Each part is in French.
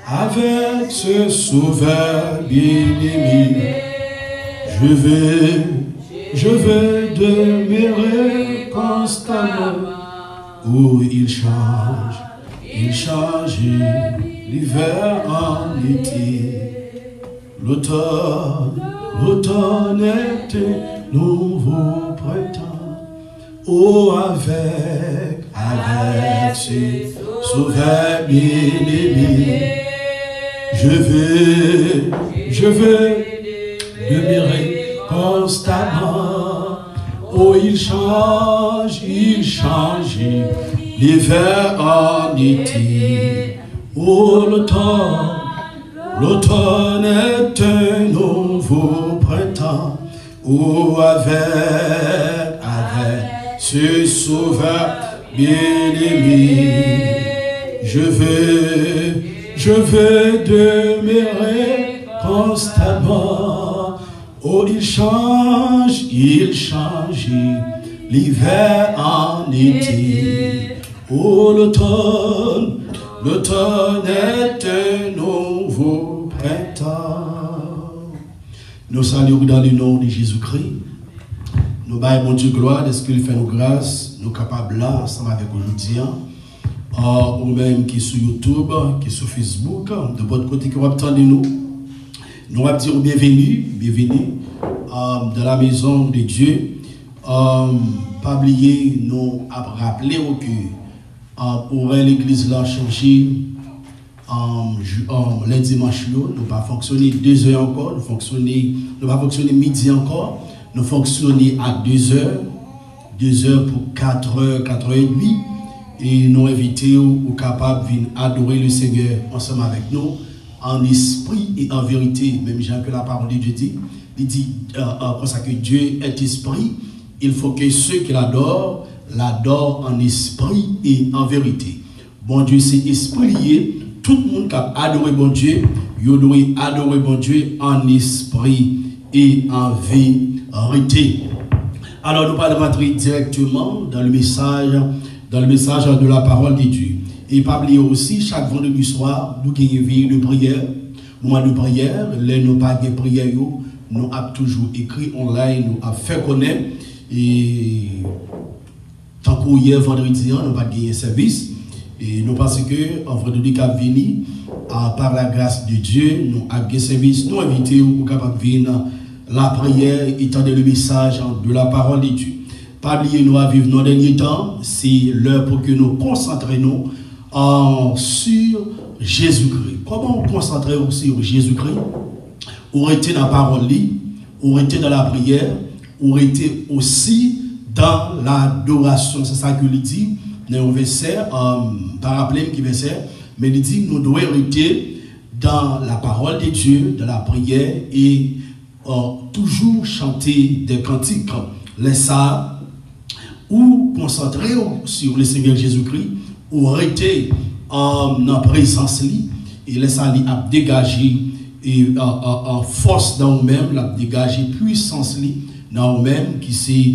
avec ce sauveur bien-aimé. Je veux demeurer constamment où il change l'hiver en été. L'automne est un nouveau printemps. Oh, avec ce sauveur bien-aimé, je veux demeurer constamment. Oh, il change l'hiver en été. Oh, l'automne est un nouveau printemps. Oh, avec ce sauveur bien-aimé, je veux demeurer constamment. Oh, il change l'hiver en été. Oh, l'automne est un nouveau printemps. Nous saluons dans le nom de Jésus-Christ. Nous baillons mon Dieu gloire, est-ce qu'il fait nos grâces, nous capables là, ensemble avec aujourd'hui, ou même qui est sur YouTube, qui est sur Facebook, de votre côté qui va attendre nous. Nous allons dire bienvenue dans la maison de Dieu. Pas oublier, nous rappeler que pour l'église là changé les dimanches, nous ne pas fonctionner 2 heures encore, nous pas fonctionner midi encore, nous fonctionner à 2 heures pour 4 heures, 4 heures et demie, et nous inviter ou capables de venir adorer le Seigneur ensemble avec nous, en esprit et en vérité. Même Jean que la parole de Dieu dit, il dit comme ça que Dieu est esprit, il faut que ceux qui l'adorent en esprit et en vérité. Bon Dieu, c'est esprit lié. Tout le monde qui a adoré bon Dieu, il doit adorer bon Dieu en esprit et en vérité. Alors nous allons rentrer directement dans le message de la parole de Dieu. Et pas oublier aussi, chaque vendredi soir, nous avons une vie de prière. Moment de prière, les nous pas de prière, nous avons toujours écrit online, nous avons fait connaître. Et tant qu'hier, vendredi, nous n'avons pas gagné service. Et nous pensons que, en vendredi qui venu, par la grâce de Dieu, nous avons gagné service. Nous invitons pour capable venir la prière, étendre le message de la parole de Dieu. Pas oublier, nous à vivre nos derniers temps, c'est l'heure pour que nous concentrions sur Jésus-Christ. Comment on concentrer sur Jésus-Christ? On était dans la parole, on était dans la prière, on était aussi dans l'adoration. C'est ça qu'il dit dans le verset, par rappelez qui verset, mais il dit nous devons rester dans la parole de Dieu, dans la prière et toujours chanter des cantiques. Laisse ça ou concentrer sur le Seigneur Jésus-Christ ou rester en présence et laisse ça à dégager et en force dans nous-mêmes, la dégager puissance dans nous-mêmes qui c'est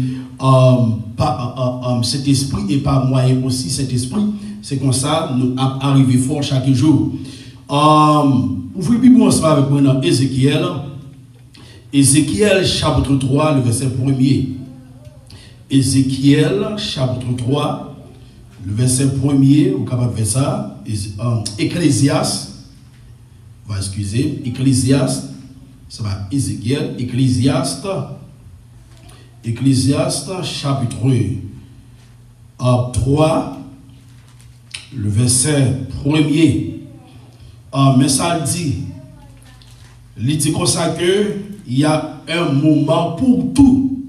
cet esprit et pas moyen aussi cet esprit. C'est comme ça nous arrivons fort chaque jour. Ouvrez la Bible ensemble avec moi dans Ézéchiel chapitre 3, le verset 1er. Ézéchiel chapitre 3, le verset 1er, vous êtes capable de faire ça. Ecclésiaste, Ecclésiaste, ça va Ézéchiel, Ecclésiaste chapitre 3, le verset 1er. Mais ça dit comme ça que il y a un moment pour tout.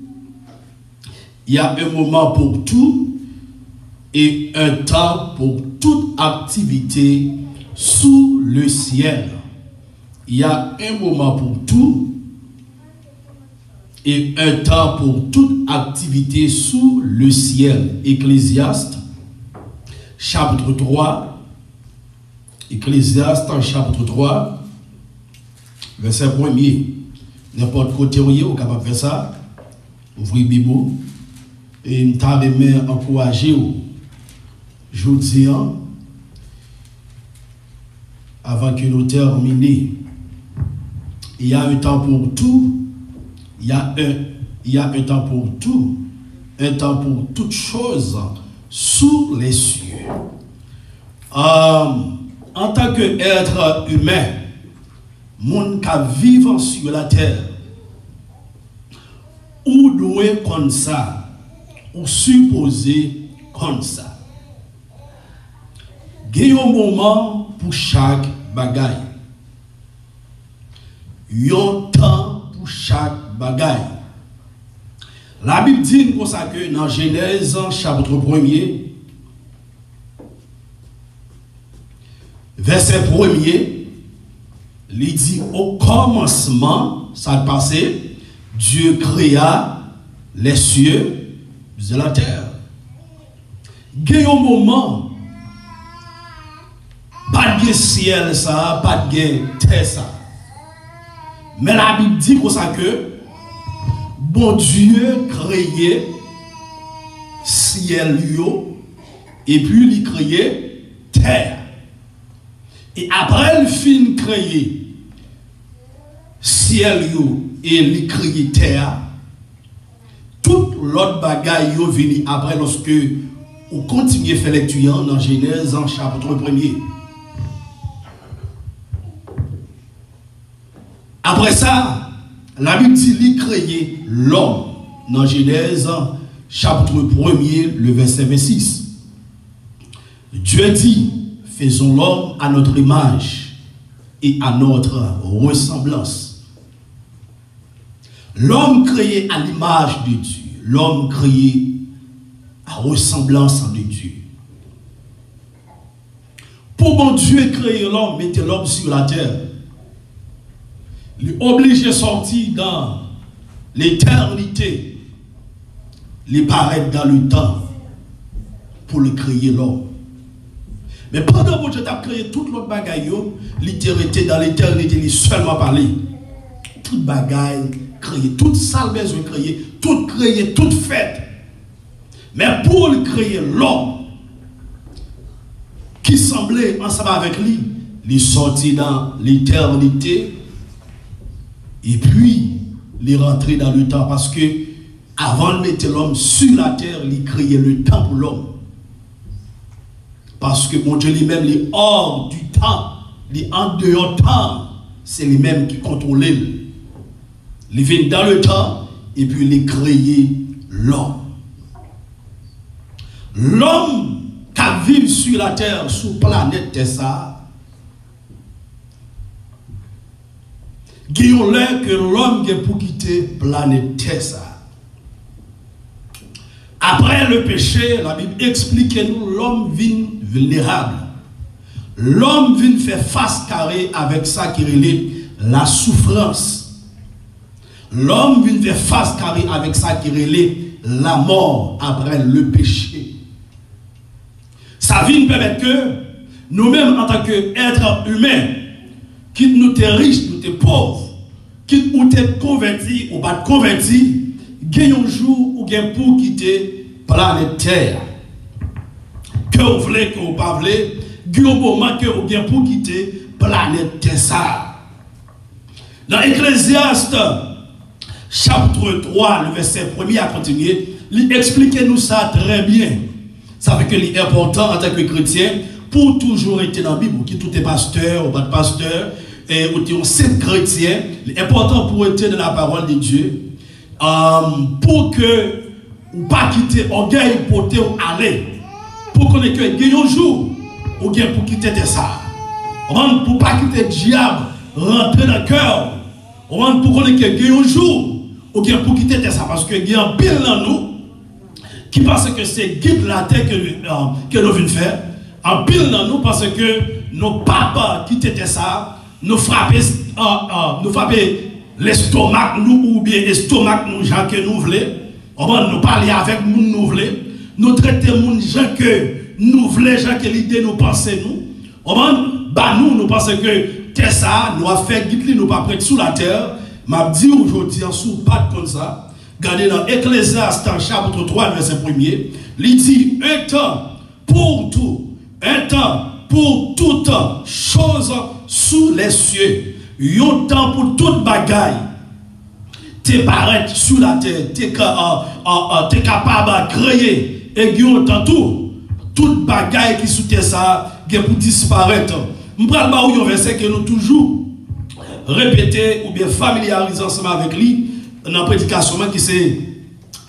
Il y a un moment pour tout et un temps pour toute activité sous le ciel. Il y a un moment pour tout et un temps pour toute activité sous le ciel. Ecclésiaste, chapitre 3. Ecclésiaste, chapitre 3, verset 1er. N'importe côté où vous êtes capable de faire ça, ouvrez la Bible et nous t'avons encouragé. Je vous dis, avant que nous terminions. Il y a un temps pour tout. Il y a un temps pour tout. Un temps pour toutes choses sous les cieux. En tant qu'être humain, monde qui vivant sur la terre, ou doit comme ça, ou supposé comme ça. Il y a un moment pour chaque bagaille. Il y a un temps pour chaque bagaille. La Bible dit comme ça que dans Genèse chapitre 1er, verset 1er, il dit au commencement, ça a passé, Dieu créa les cieux et la terre. Il y a un moment, pas de ciel, ça, pas de terre, ça. Mais la Bible dit comme ça que bon Dieu créait ciel et puis il créait terre. Et après le fin créé ciel et il créé terre, toute l'autre bagaille venu après lorsque on continue à faire lecture dans Genèse en chapitre 1er. Après ça, la Bible dit qu'il créé l'homme dans Genèse chapitre 1er, le verset 26. Dieu dit, faisons l'homme à notre image et à notre ressemblance. L'homme créé à l'image de Dieu, l'homme créé à ressemblance de Dieu. Pour bon Dieu créer l'homme, mettez l'homme sur la terre. Il est obligé de sortir dans l'éternité, il paraît dans le temps pour le créer l'homme. Mais pendant que Dieu a créé toute l'autre bagaille, l'éternité dans l'éternité, il seulement parlé. Toute bagaille créée, toute salle besoin créée, toute créée, toute faite. Mais pour le créer l'homme qui semblait ensemble avec lui, il est sorti dans l'éternité. Et puis, il est rentré dans le temps parce que avant de mettre l'homme sur la terre, il créait le temps pour l'homme. Parce que mon Dieu lui-même, il est hors du temps, il est en dehors du temps. C'est lui-même qui contrôle. Il vient dans le temps et puis il a créé l'homme. L'homme qui vit sur la terre, sur la planète Terre, il y a l'air que l'homme est pour quitter la planète Terre. Après le péché, la Bible explique que l'homme vient vulnérable. L'homme vient faire face carrée avec ça qui relève la souffrance. L'homme vient faire face carrée avec ça qui relève la mort après le péché. Ça vient permettre que nous-mêmes, en tant qu'êtres humains, quitte nous t'es riches, nous t'es pauvres, quitte nous t'es convertis ou pas convertis, gagne un jour ou gagne pour quitter planète Terre. Que vous voulez, que vous ne pas voulez, gagne un moment que vous gagne pour quitter planète Terre. Dans Ecclésiaste, chapitre 3, le verset 1er à continuer, il explique nous ça très bien. Ça fait que c'est important en tant que chrétien pour toujours être dans la Bible, qui tout est pasteur ou pas de pasteur, et ou tu es un simple chrétien, c'est important pour être dans la parole de Dieu, pour que ou pas quitter orgueil pour te aller, pour qu'on ait un jour ou bien pour quitter ça, pour pas quitter le diable rentrer dans le cœur, pour qu'on ait un jour ou bien pour quitter ça, parce que il y a un pile dans nous qui pense que c'est guide la terre que nous venons faire, en pile dans nous parce que nos papas qui étaient ça, nous frappaient l'estomac nous ou bien l'estomac nous gens que nous voulons, nous parler avec nous voulons, nous traiter les gens que nous voulons, gens que l'idée nous penser nous, nous pensons que c'est ça, nous avons fait guide nous pas prêter sous la terre, m'a dit aujourd'hui en sous pas comme ça. Regardez dans Ecclésiaste chapitre 3, verset 1er, il dit un temps pour tout, un temps pour toute chose sous les cieux. Yon temps pour toute bagaille. T'es paraître sur la terre, t'es capable de créer. Et yon temps toute bagaille qui sous terre ça, pour disparaître. Je vais vous un verset que nous toujours répéter ou bien familiariser ensemble avec lui dans la prédication qui c'est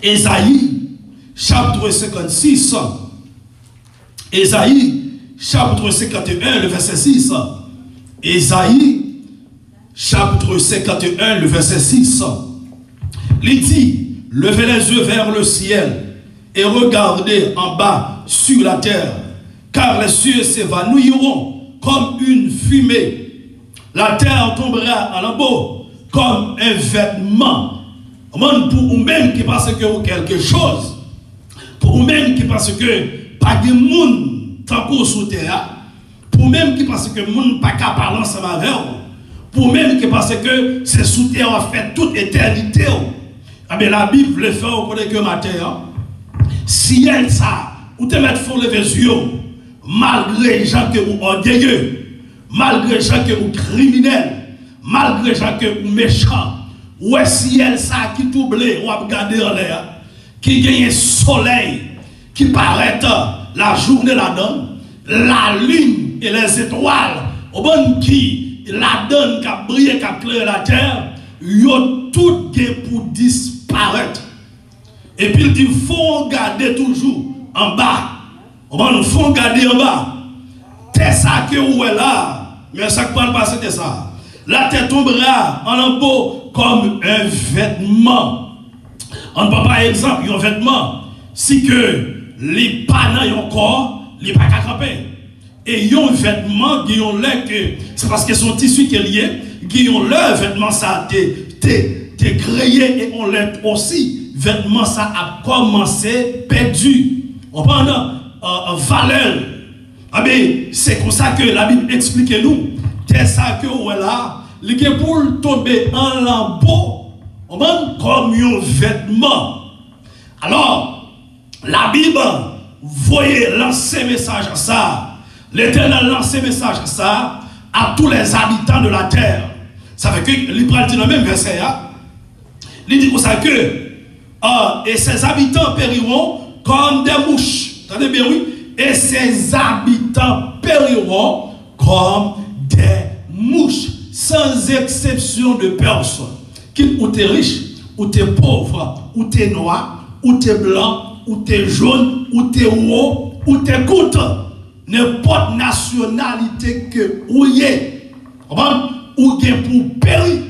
Ésaïe chapitre 56. Ésaïe chapitre 51, le verset 6. Ésaïe chapitre 51, le verset 6. Il dit, levez les yeux vers le ciel et regardez en bas sur la terre, car les cieux s'évanouiront comme une fumée. La terre tombera en lambeaux comme un vêtement. Pour vous-même qui pense que vous quelque chose, pour vous-même qui pense que pas de monde tant qu'on sous terre, pour vous-même qui pense que le monde pas capable ensemble avec vous, pour vous-même qui pense que c'est sous terre a fait toute éternité. Mais la Bible le fait, vous connaissez que matin, si elle ça, vous te mettez pour lever les yeux, malgré les gens que vous orgueilleux, malgré les gens que vous criminels, malgré les gens que vous méchants, ou si elle ça qui troublé, ou regarder en l'air, qui gagne soleil, qui paraît la journée la donne, la lune et les étoiles, au bon qui la donne, qui a brillé, qui a créé la terre, yo tout pour disparaître. Et puis il dit, il faut regarder toujours en bas. Il faut regarder en bas. C'est ça que vous êtes là. Mais ça ne parle pas, c'était ça. La tête tombera en lambeaux comme un vêtement. On ne peut pas exemple, un vêtement. Si que les panneaux ont corps, les pas camper. Et ils ont un vêtement, ils ont l'air que c'est parce que son tissu qui est lié, ils ont leur vêtement, ça t'es créé et on l'aide aussi. Vêtement, ça a commencé perdu. On prend en valeur. Ah ben, c'est comme ça que la Bible explique nous. C'est ça que voilà, les gens pour tomber en lambeau, on prend comme un vêtement. Alors, la Bible, voyez lancer message à ça. L'Éternel lance message à ça à tous les habitants de la terre. Ça fait que l'Éternel dit dans le même verset, il dit comme ça que et ses habitants périront comme des mouches. Attendez bien, oui. Et ses habitants périront comme des mouches, sans exception de personne. Qu'il ou t'es riche, ou t'es pauvre, ou t'es noir, ou t'es blanc, ou t'es jaune, ou t'es haut, ou t'es coûte. N'importe nationalité que ou y est, ou y est pour périr,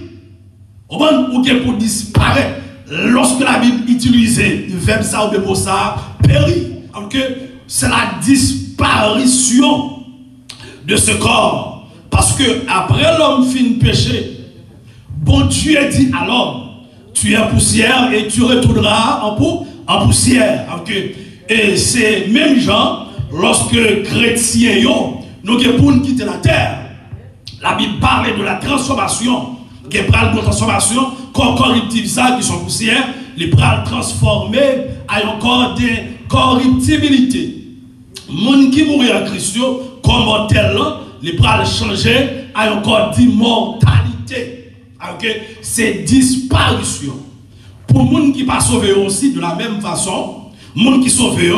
ou y est pour disparaître. Lorsque la Bible utilise le verbe ça ou le mot ça, périr, c'est la disparition de ce corps. Parce que après l'homme fin péché, bon Dieu dit à l'homme, tu es poussière et tu retourneras en poussière. Et c'est même gens, lorsque chrétiens, nous pour quitter la terre, la Bible parle de la transformation. Qui parle de transformation, corruptibles qui sont poussières, les bras transformés à encore des corruptibilités. Moun qui mourit en Christ, comme mortel, les bras changés à encore d'immortalité. C'est disparition. Pour moun qui pas sauvé aussi de la même façon, moun qui sauvé,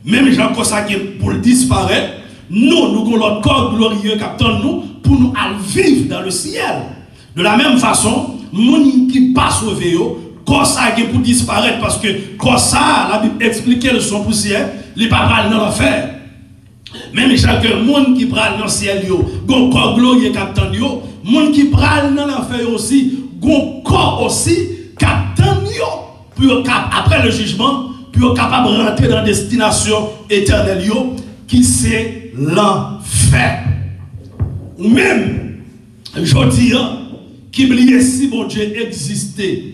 même gens comme ça qui pour disparaître, nous avons notre corps glorieux qui attend nous pour nous aller vivre dans le ciel. De la même façon, moun qui pas sauvé, comme ça qui pour disparaître parce que comme ça la Bible explique le son poussière, les pas dans l'enfer. Même chaque monde qui prend dans le ciel yo, gon corps glorieux qui attend yo, monde qui prend dans l'enfer aussi, gon corps aussi qui attend yo pour après le jugement, pour capable de rentrer dans la destination éternelle yo qui c'est l'enfer. Ou même je dis qui oubliait si bon Dieu existait,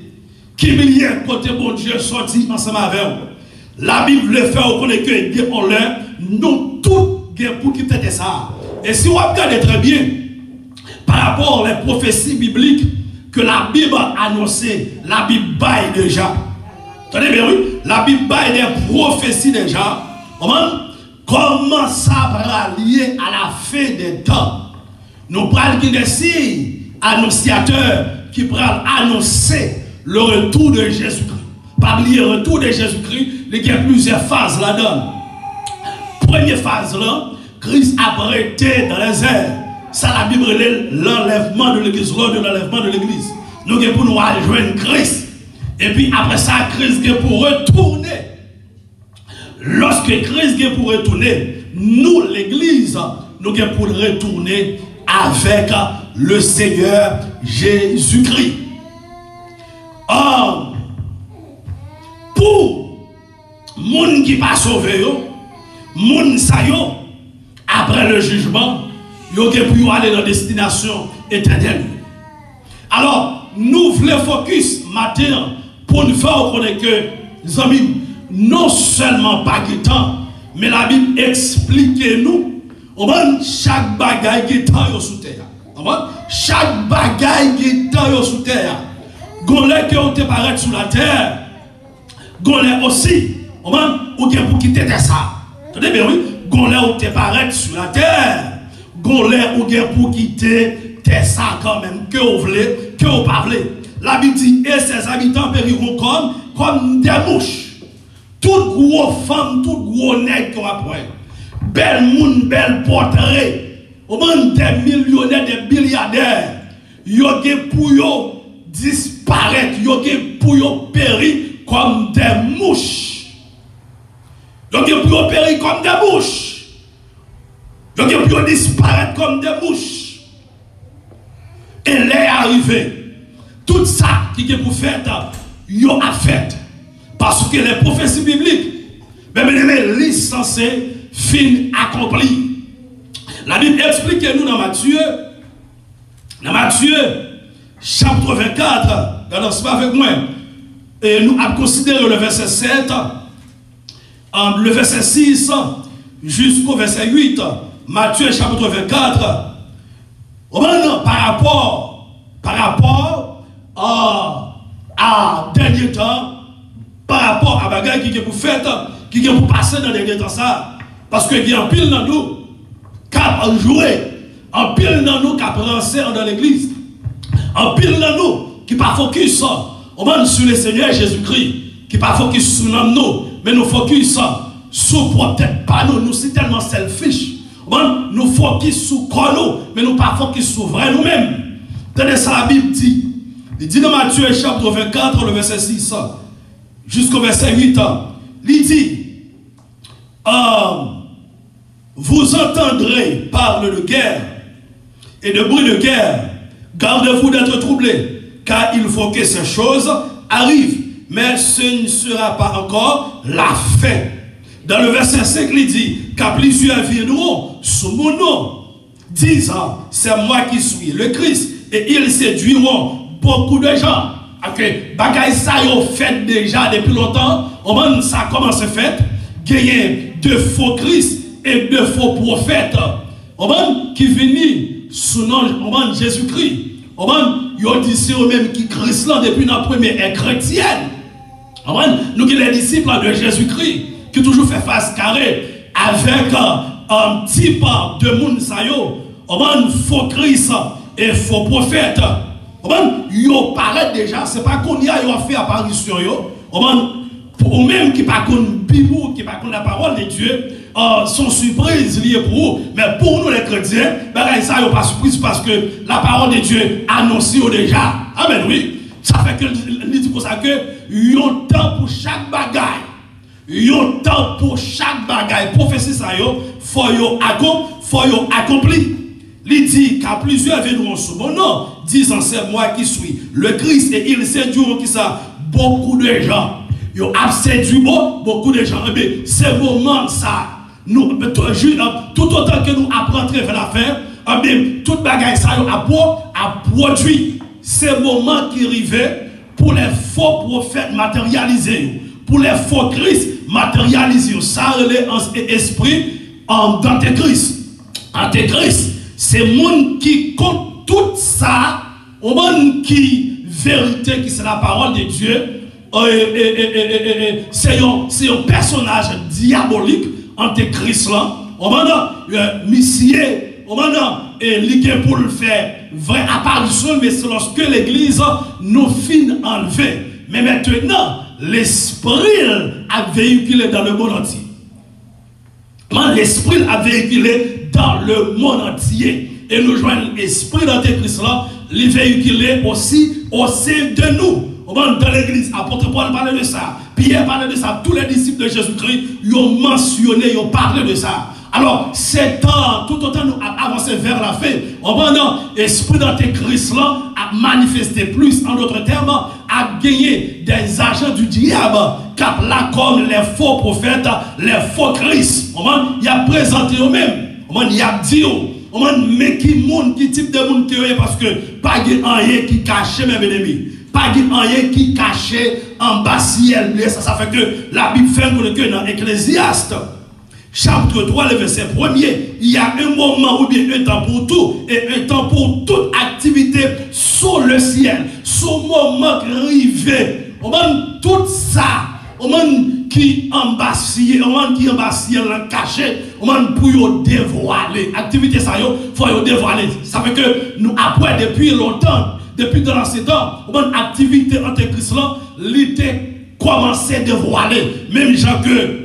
qui oubliait côté bon Dieu sorti ensemble avec vous. La Bible le fait, on connaît que on l'a, nous tous pour quitter ça. Et si vous regardez très bien, par rapport aux prophéties bibliques que la Bible a annoncées, la Bible baille déjà. Attendez bien, oui, la Bible baille des prophéties déjà. Comment ça va lier à la fin des temps? nous parlons des signes annonciateurs qui pourront annoncer le retour de Jésus-Christ. Parmi le retour de Jésus-Christ, il y a plusieurs phases là-dedans. Première phase là, Christ a arrêté dans les airs. Ça, la Bible est l'enlèvement de l'église, lors de l'enlèvement de l'église. Nous avons pour nous rejoindre Christ. Et puis après ça, Christ est pour retourner. Lorsque Christ est pour retourner, nous, l'église, nous sommes pour retourner avec le Seigneur Jésus-Christ. Or, pour les gens qui ne sont pas sauvés, les gens après le jugement, ils ont pu aller dans la destination éternelle. Alors, nous voulons focus matin pour nous faire connaître que, les amis, non seulement pas de temps, mais la Bible explique-nous chaque bagaille qui est dans sous terre. Chaque bagaille qui est dans sous terre. Gonlè qui ont paraît sous la terre. Gonlè aussi. Ou bien pour quitter ça. Attendez bien, oui. Gonlè ou te paraît sur la terre. Gonlè ou bien pour quitter ça quand même. Que vous voulez, que vous parlez. La Bible dit, et ses habitants périront comme des mouches. Toutes gros femmes, toutes gros nègres qu'on après. Belle moun, belle portrait. Au moins des millionnaires, des milliardaires. Yo gen pour yo disparaître, yo gen pour yo périr comme des mouches. Yo gen pour yo périr comme des mouches. Yo gen pour yo disparaître comme des mouches. Et là est arrivé. Tout ça qui est pour faire, yo a fait. Parce que les prophéties bibliques, même les censés fin accompli. La Bible explique nous dans Matthieu chapitre 24, regardez pas avec moi, et nous avons considéré le verset 7, le verset 6 jusqu'au verset 8, Matthieu chapitre 24, par rapport à dernier temps, par rapport à bagaille qui est pour faire, qui est pour passer dans les derniers temps ça, parce qu'il y a un pile dans nous qui a joué, un pile dans nous qui a pensé dans l'église, un pile dans nous qui pas focus sur le Seigneur Jésus-Christ, qui pas focus sur nous, mais nous focus sur peut-être pas nous sommes tellement selfish, nous focus sur nous, mais nous pas focus sur vrai nous-mêmes. Tenez ça la Bible dit, il dit dans Matthieu chapitre 24, le verset 6 jusqu'au verset 8, il dit, vous entendrez parler de guerre et de bruit de guerre. Gardez-vous d'être troublés, car il faut que ces choses arrivent, mais ce ne sera pas encore la fin. Dans le verset 5, il dit, car plusieurs viendront sous mon nom, disant, c'est moi qui suis le Christ, et ils séduiront beaucoup de gens. Ok, bagaille ça yo fait déjà depuis longtemps. Ça commence à faire. Gagner de faux Christ et de faux prophètes. Qui viennent sous nom Jésus-Christ. Yo dit c'est eux-mêmes qui Christ là depuis notre première ère chrétienne. Nous qui les disciples de Jésus-Christ qui toujours fait face carrée avec un type de monde sayo. Faux Christ et faux prophètes. Yo paraît déjà, c'est pas qu'on y a fait apparition yo. Ou même qui pas connaît Bible, qui pas connaît la parole de Dieu, sont surprises liées pour vous. Mais pour nous les chrétiens, ça n'est pas surprise parce que la parole de Dieu annonce déjà. Amen, oui. Ça fait que il dit pour ça que il y a un temps pour chaque bagaille. Il y a un temps pour chaque bagaille. Prophétie ça yo, faut accompli. Il dit qu'à plusieurs viendront sous mon nom, disant c'est moi qui suis le Christ, et il séduiront qui ça beaucoup de gens. Ils ont séduit beaucoup de gens. C'est moment ça. Nous, tout autant que nous apprenons vers l'affaire, tout bagaille ça a produit. C'est moment qui arrivait pour les faux prophètes matérialisés, pour les faux Christ matérialisés. Ça relève esprit d'antéchrist. Antéchrist, c'est le monde qui compte tout ça, au monde qui vérité, qui c'est la parole de Dieu. C'est un personnage diabolique antéchrist là. On va monsieur, on va et ligue pour le faire vraie apparition, mais c'est lorsque l'église nous finit enlever. Mais maintenant, l'esprit a véhiculé dans le monde entier. L'esprit a véhiculé dans le monde entier. Et nous joignons l'esprit d'Antéchrist là, il véhiculé aussi au sein de nous. Dans l'église, apôtre Paul parlait de ça, Pierre parlait de ça, tous les disciples de Jésus-Christ, ils ont mentionné, ils ont parlé de ça. Alors, c'est temps, tout autant nous avancer vers la fin, l'esprit d'Antéchrist là a manifesté plus, en d'autres termes, a gagné des agents du diable, car là, comme les faux prophètes, les faux Christ, il a présenté eux-mêmes, il a dit, mais qui type de monde qui est, parce que pas de rien qui cache mes ennemis. Pas de rien qui cache en bas ciel. Ça fait que la Bible fait que dans Ecclésiaste, chapitre 3, le verset 1er, il y a un moment ou bien un temps pour tout et un temps pour toute activité sur le ciel. Ce moment arrivé, tout ça, qui en bas ciel, caché, pour dévoiler. Activité ça, il faut dévoiler. Ça fait que nous, après, depuis longtemps, depuis dans l'ancien temps, l'activité antéchrist là, l'était commencé à dévoiler. Même gens que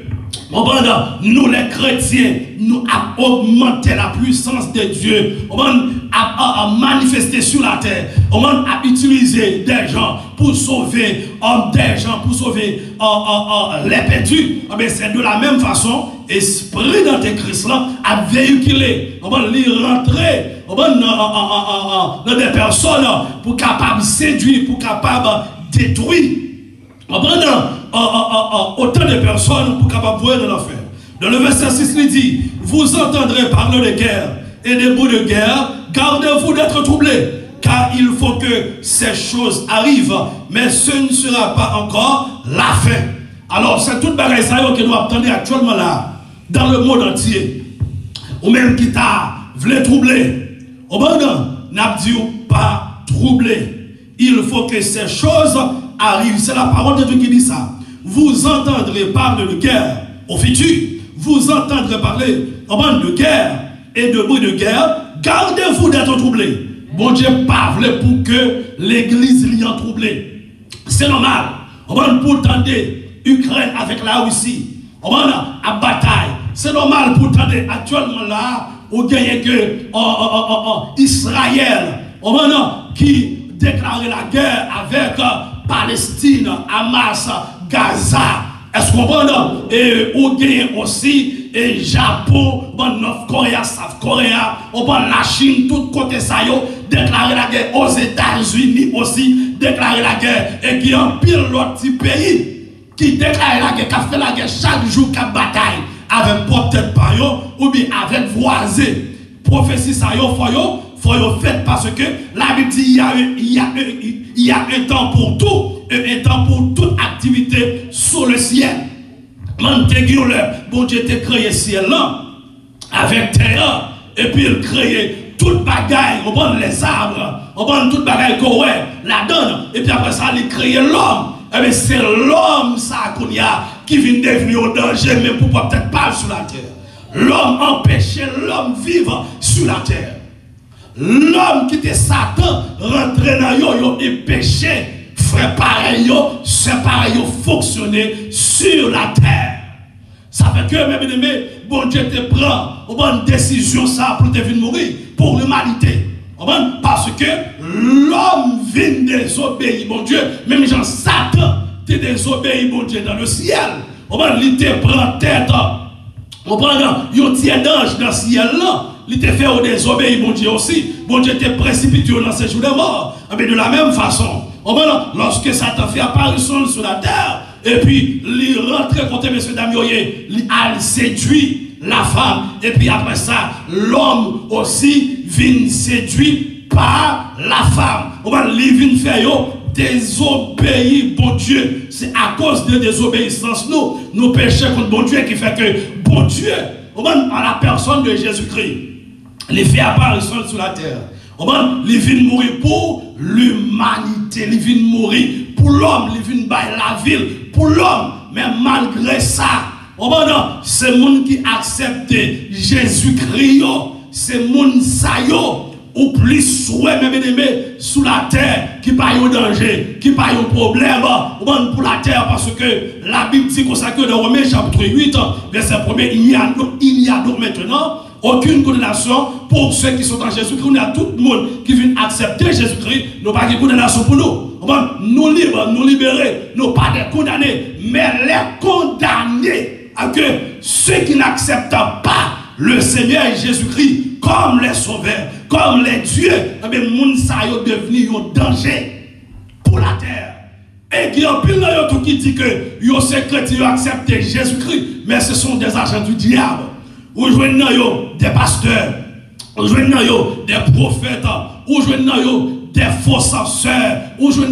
nous les chrétiens, nous avons augmenté la puissance de Dieu. On a manifesté sur la terre. On a utilisé des gens pour sauver des gens, pour sauver les perdus. C'est de la même façon, l'esprit d'Antéchrist a véhiculé. On va rentrer dans des personnes pour capable séduire, pour capable détruire. Autant de personnes pour capable voir de l'enfer. Dans le verset 6, il dit, vous entendrez parler de guerre et des bruits de guerre, gardez-vous d'être troublés, car il faut que ces choses arrivent, mais ce ne sera pas encore la fin. Alors, c'est toute bagaille que nous attendons actuellement là, dans le monde entier. Ou même qui t'a voulu troubler. Au bon n'a dit pas troubler. Il faut que ces choses arrivent. C'est la parole de Dieu qui dit ça. Vous entendrez parler de guerre au futur. Vous entendrez parler de guerre et de bruit de guerre. Gardez-vous d'être troublés. Bon Dieu pas voulu pour que l'église l'y en troublé. C'est normal. On va pour tendre Ukraine avec la Russie. On va à bataille. C'est normal pour tendre actuellement là où gagne que Israël. On va qui déclare la guerre avec Palestine, Hamas, Gaza. Est-ce qu'on va et on gagne aussi et Japon, Nord-Corée, South-Corée, on va la Chine, tout côté ça yo, déclarer la guerre aux États-Unis aussi, déclarer la guerre et qui en pile l'autre petit pays qui déclare la guerre, qui fait la guerre chaque jour, qui bataille avec peut-être par yo ou bien avec voisins. Prophétie ça yo, faut fait parce que la Bible dit il y a un temps pour tout et un temps pour toute activité sur le ciel. Bon Dieu t'a créé ciel là avec terre et puis il crée toute bagaille, on prend les arbres, on prend toute bagaille qu'on la donne et puis après ça il crée l'homme. Et bien c'est l'homme ça qu'on y a qui vient devenir au danger même pour peut-être pas sur la terre. L'homme empêchait l'homme vivre sur la terre. L'homme qui était Satan rentrait dans yo et péché. Frère pareil, c'est pareil, fonctionner sur la terre. Ça fait que, mes bien-aimés, bon Dieu te prend une décision ça pour te venir mourir, pour l'humanité. Parce que l'homme vient désobéir, mon Dieu, même Jean Satan te désobéit, mon Dieu, dans le ciel. Il te prend tête, on prend un tiers d'ange dans le ciel là. Il te fait désobéir, mon Dieu aussi. Bon Dieu te précipite dans ces jours de mort. Mais de la même façon, lorsque Satan fait apparition sur la terre, et puis il rentre contre M. Damioye, il séduit la femme, et puis après ça, l'homme aussi vient séduit par la femme. Il vient faire désobéir, bon Dieu. C'est à cause de désobéissance, nous péchons contre bon Dieu qui fait que bon Dieu, à la personne de Jésus-Christ, il fait apparition sur la terre. Il vient mourir pour l'humanité, il vient mourir pour l'homme, il vient bailler la ville pour l'homme. Mais malgré ça, c'est le monde qui accepte Jésus-Christ, c'est moun sa yo ou plus souhait même aimé sous la terre qui pas au danger, qui pas au problème pour la terre parce que la Bible dit consacré dans Romains chapitre 8 verset 1er il y a donc maintenant aucune condamnation pour ceux qui sont en Jésus-Christ. On a tout le monde qui vient accepter Jésus-Christ, nous pas de condamnation pour nous. Nous libres, nous libérer, nous pas des condamnés, mais les condamnés à que ceux qui n'acceptent pas le Seigneur Jésus-Christ comme les sauveurs, comme les dieux, mais moun sa yo devenu un danger pour la terre. Et il y a un pile qui dit que yo c'est chrétien, yo acceptent Jésus-Christ, mais ce sont des agents du diable. Ou jouez des pasteurs, ou jouez des prophètes, ou jouez des faux censeurs, ou jouez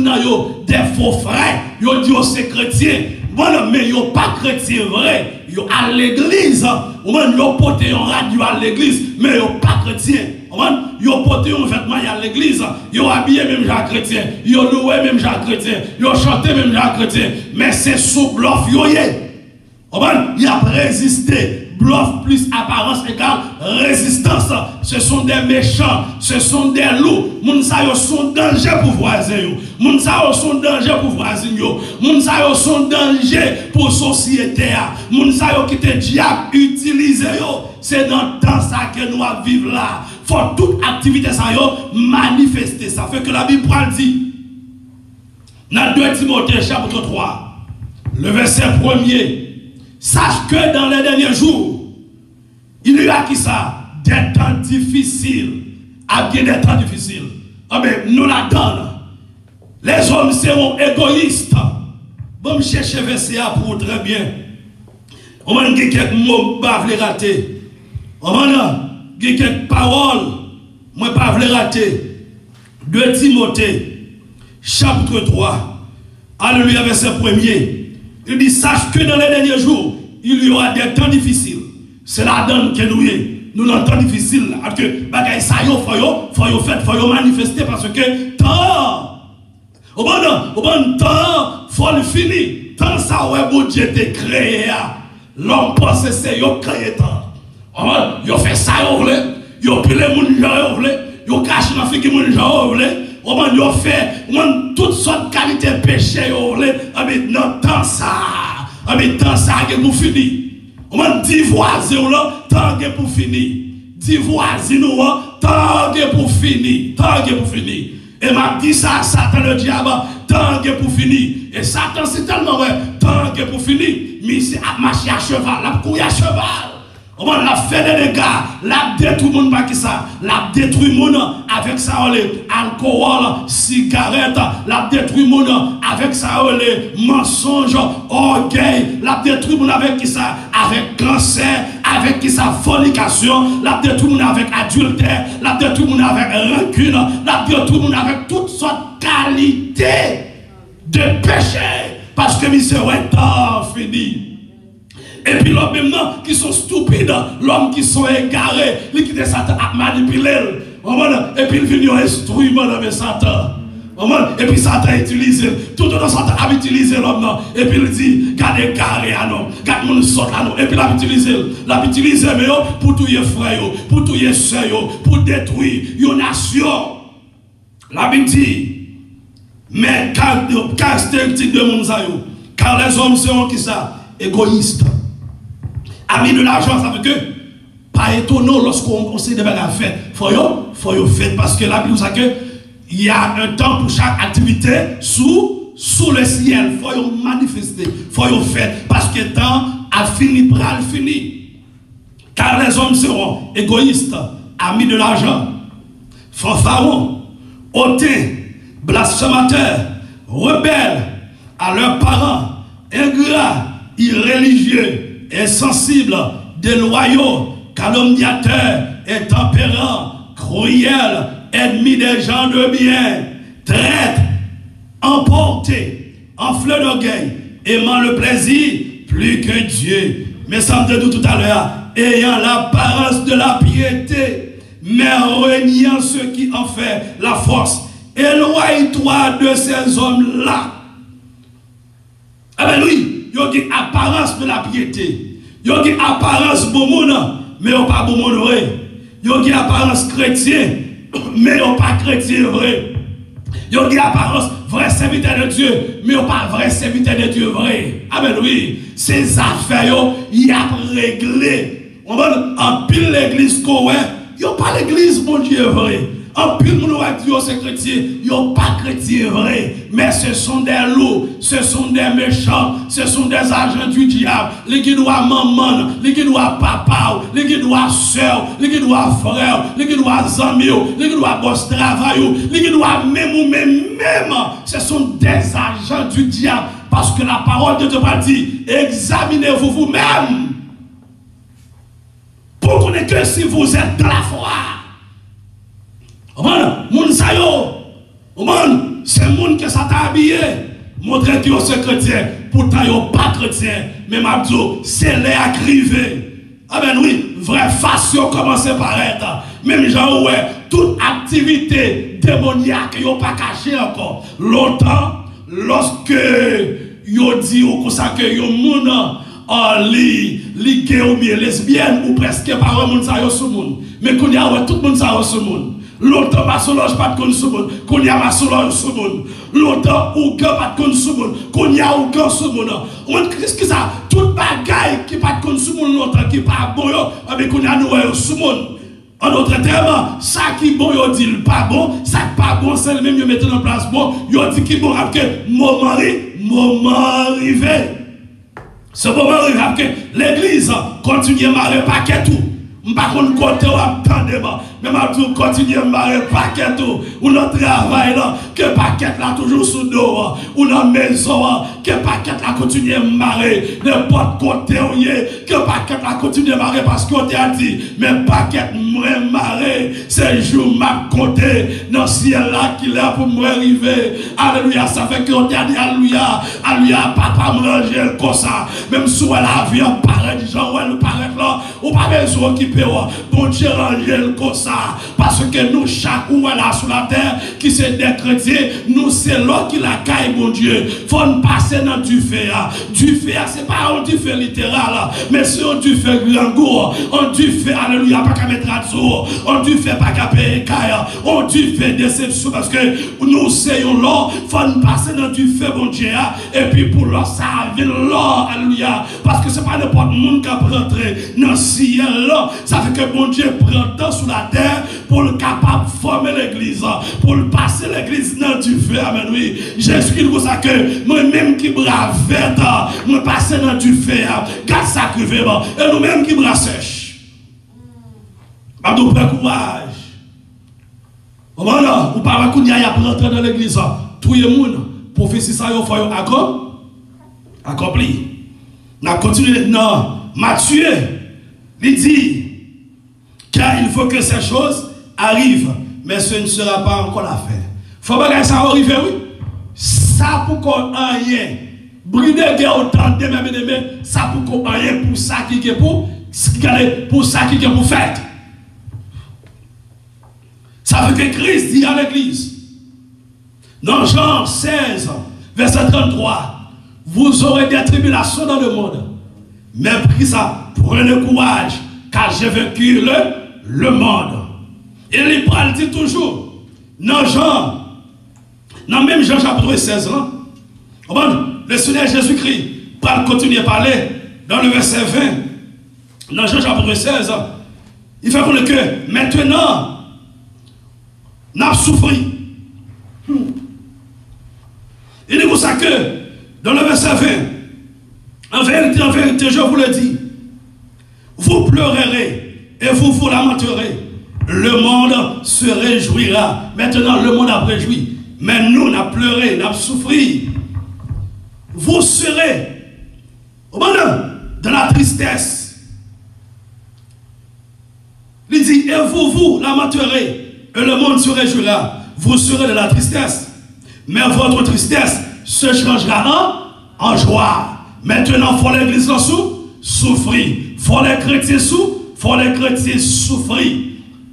des faux frères. Yo dit c'est chrétien, bon mais yo pas chrétien vrai. Yo à l'église, yo porte un radio à l'église, mais yo pas chrétien. Yo porte un vêtement à l'église, yo habillé même Jacques chrétien, yo loué même Jacques chrétien, yo chanté même Jacques chrétien, mais c'est sous bluff yo yé. Il a résisté. Bluff plus apparence égale résistance. Ce sont des méchants, ce sont des loups. Moun sa yo sont danger pour voisin yo. Moun sa yo sont danger pour voisin yo. Moun sa yo sont danger pour société. Moun sa yo qui te diable utilise yo. C'est dans temps ça que nous vivons là. Faut toute activité ça yo manifester. Ça fait que la Bible dit dans 2 Timothée chapitre 3 le verset 1er. Sache que dans les derniers jours, il y a qui ça? Des temps difficiles. Des temps difficiles. Ah ben, nous la donnons. Les hommes seront égoïstes. Bon, je cherche verset pour très bien. On va dire quelques mots, pas les rater. On va dire quelques paroles, moi pas les rater. 2 Timothée, chapitre 3. Alléluia, verset 1er. Il dit, sache que dans les derniers jours, il y aura des temps difficiles. C'est la donne que nous y. Nous dans temps difficile. Parce que, bagay ça yo, faut manifester parce que temps, au bon temps, faut le finir. Tant ça, ouais, bon Dieu t'es créé. L'homme pense c'est yo créé temps. Yo fait ça, yo voulez. Yo pile moun jan, yo voulez. Yo cache dans fille qui moun jan, yo voulez. Yo fait toutes sortes de qualités péché, mais non, tant ça, tant ça que pour finir. On dit voisin, tant que pour finir. Dit voisin, tant que pour finir. Tant que pour finir. Et m'a dit ça, Satan le diable, tant que pour finir. Et Satan c'est tellement vrai, tant que pour finir. Mais c'est à marcher à cheval, la couille à cheval. On l'a fait des dégâts, l'a détruit le monde par qui ça, l'a détruit le monde avec ça, alcool, cigarette, l'a détruit le monde avec ça, les mensonges, orgueil, l'a détruit le monde avec qui ça, avec cancer, avec qui ça, fornication, l'a détruit le monde avec adultère, l'a détruit le monde avec rancune, l'a détruit le monde avec toutes sortes de qualités de péché, parce que c'est un temps fini. Et puis l'homme maintenant qui sont stupides, l'homme qui sont égarés, qui quitte Satan à manipuler. Et puis il vient un instrument avec Satan. Et puis Satan utilise, tout le temps Satan a utilisé l'homme. Et puis il dit, gardez carré à nous, gardez mon sort à nous. Et puis l'a utilisé pour tout les frères, pour tout les soeurs, pour détruire une nation. La Bible dit, mais caractéristique de mon zayo, car les hommes seront qui ça? Égoïstes. Amis de l'argent, ça veut que, pas étonnant lorsqu'on sait des bagages à faire. Faut y faire parce que la Bible dit que il y a un temps pour chaque activité sous le ciel. Faut y manifester, faut y faire parce que le temps a fini, pral fini. Car les hommes seront égoïstes, amis de l'argent, fanfarons, hautains, blasphémateurs, rebelles à leurs parents, ingrats, irréligieux, insensibles, déloyaux, calomniateurs, intempérants, cruels, ennemis des gens de bien, traîtres, emportés, enflés d'orgueil, aimant le plaisir plus que Dieu. Mais ça me dit tout à l'heure, ayant l'apparence de la piété, mais reniant ceux qui en fait la force. Éloigne-toi de ces hommes-là. Ah ben oui. Il y a une apparence de la piété. Il y a une apparence de bon monde, mais il n'y a pas bon monde. Il Ils ont une apparence chrétienne, mais ils n'ont pas chrétien vrai. Ils ont une apparence vrai serviteur de Dieu, mais ils n'ont pas vrai serviteur de Dieu vrai. Amen, oui. Ces affaires, ils ont réglé. On va en pile l'église qu'on ils n'ont pas l'église, mon Dieu, vrai. En pile, mon Dieu, c'est chrétien. Ils n'ont pas chrétien vrai. Mais ce sont des loups, ce sont des méchants, ce sont des agents du diable. Les qui doivent maman, les qui doivent papa, les qui doivent soeur, les qui doivent frère, les qui doivent amis, les qui doivent boss travail, les qui doivent même ou même. Ce sont des agents du diable. Parce que la parole de Dieu dit, examinez-vous vous-même. Pour connaître que si vous êtes dans la foi. Moun sayo, c'est moun que ça t'a habillé. Montrer que c'est chrétien. Pourtant, yon pas chrétien. Mais Mabdou, c'est les crivé. Ah ben oui, vraie façon commence à paraître. Même genre, ouais, toute activité démoniaque, yon pas caché encore. Longtemps, lorsque yon dit ou ça que yon moun li gay ou bien lesbienne ou presque pas un moun sa yo sou moun. Mais qu'on y a ouais tout moun sa yo sou moun. Longtemps ma solange pas de kon sou moun. Qu'on y a ma solange sou moun. Longtemps ou gan pas de kon sou moun. Qu'on y a ou gan sou moun. On qu'est-ce que ça tout bagaille qui pas de kon sou moun longtemps qui pas bon yo, mais qu'on y a nou sou moun. En d'autres termes, ça qui bon yo dit pas bon, ça pas bon c'est le même yo mettre en place bon, yo dit qui bon après moment arrivé. Ce moment arrive que l'église continue à marrer paquet tout. Par contre, côté où attendez mais ma tout continue à marrer paquet tout. Ou notre travail là, que paquet là toujours sous dos. Ou dans maison, que paquet là continue à marrer. N'importe côté où y est, que paquet là continue à marrer parce qu'on t'a dit, mais paquet moi marrer, c'est jour m'a compté dans le ciel là qu'il est pour moi arriver. Alléluia, ça fait qu'on t'a dit alléluia, alléluia, papa manger comme ça. Même si la vie apparaît, genre où elle paraît là, ou pas besoin d'occuper. Bon Dieu ranger comme ça. Parce que nous, chaque où là sur la terre, qui c'est des chrétiens, nous c'est là qui la caille, mon Dieu. Faut nous passer dans du feu. Du feu, c'est pas un du feu littéral, mais c'est un du feu grand goût. On du feu, alléluia, pas qu'à mettre à dessous. On du feu, pas qu'à payer caille. On du feu déception parce que nous c'est là, faut nous passer dans du feu, mon Dieu. Et puis pour là, ça vient là, alléluia. Parce que c'est pas n'importe monde qui a rentré dans le ciel là. Ça fait que mon Dieu prend temps sur la terre pour le capable de former l'église, pour le passer l'église dans du feu. Amen. Oui. Jésus dit pour ça que moi-même qui brave, moi passer dans du feu, garde ça crivé, et nous-mêmes qui bras sèche. Nous prenons courage. Voilà, ou pas qu'on y a pour rentrer dans l'église, tout le monde, prophétie ça, il faut accompli. On a continué maintenant, Matthieu, il dit, car il faut que ces choses arrivent, mais ce ne sera pas encore l'affaire. Il faut pas que ça arrive, oui. Ça pour qu'on ait rien. Brider autant de même, ça pour qu'on ait rien pour ça qui est pour ça qui est pour faire. Ça veut que Christ dit à l'église, dans Jean 16, verset 33, vous aurez des tribulations dans le monde, mais pris ça, prenez courage, car j'ai vaincu le monde. Et il dit toujours, dans même Jean chapitre 16, le Seigneur Jésus-Christ va continuer à parler dans le verset 20, dans Jean chapitre 16, il fait connaître que maintenant, nous avons souffert. Il dit pour ça que, dans le verset 20, en vérité, je vous le dis, vous pleurerez et vous lamenterez. Le monde se réjouira. Maintenant, le monde a réjoui. Mais nous, on a pleuré, on a souffert. Vous serez dans la tristesse. Il dit, et vous lamenterez. Et le monde se réjouira. Vous serez de la tristesse. Mais votre tristesse se changera en joie. Maintenant, il faut l'église en souffrir. Il faut les chrétiens souffrir.